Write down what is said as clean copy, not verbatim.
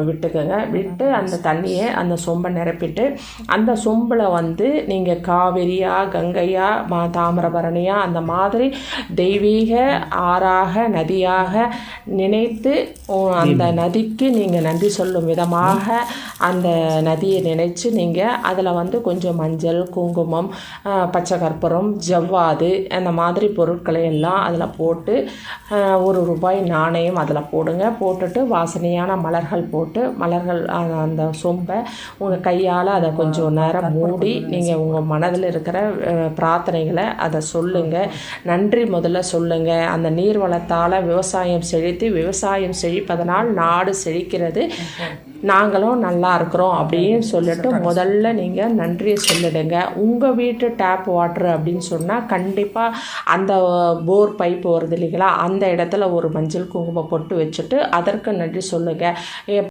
விட்டுக்கோங்க. விட்டு அந்த தண்ணியை அந்த சொம்பை நிரப்பிட்டு அந்த சொம்பில் வந்து நீங்கள் காவிரியா கங்கையா தாமிரபரணியா அந்த மாதிரி தெய்வீக ஆறாக நதியாக நினைத்து அந்த நதிக்கு நீங்கள் நன்றி சொல்லும் விதமாக அந்த நதியை நினைச்சு நீங்கள் அதில் வந்து கொஞ்சம் மஞ்சள் குங்குமம் பச்சை கற்பூரம் ஜவ்வாது அந்த மாதிரி பொருட்களை எல்லாம் அதில் போட்டு ₹1 நாணயம் அதில் போடுங்க. போட்டுட்டு வாசனையான மலர்கள் போட்டு மலர்கள் அந்த சொம்பை உங்கள் கையால் அதை கொஞ்சம் நேரம் மூடி நீங்கள் உங்கள் மனதில் இருக்கிற பிரார்த்தனைகளை அதை சொல்லுங்கள். நன்றி முதல்ல சொல்லுங்கள். அந்த நீர் வளத்தால் விவசாயம் செழித்து விவசாயம் செழிப்பதனால் நாடு செழிக்கிறது, நாங்களும் நல்லா இருக்கிறோம் அப்படின்னு சொல்லிட்டு முதல்ல நீங்கள் நன்றியை சொல்லிடுங்க. உங்கள் வீட்டு டேப் வாட்ரு அப்படின்னு சொன்னால் கண்டிப்பாக அந்த போர் பைப் வருது இல்லைங்களா, அந்த இடத்துல ஒரு மஞ்சள் குங்குமம் பொட்டு வச்சுட்டு அதற்கு நன்றி சொல்லுங்கள்.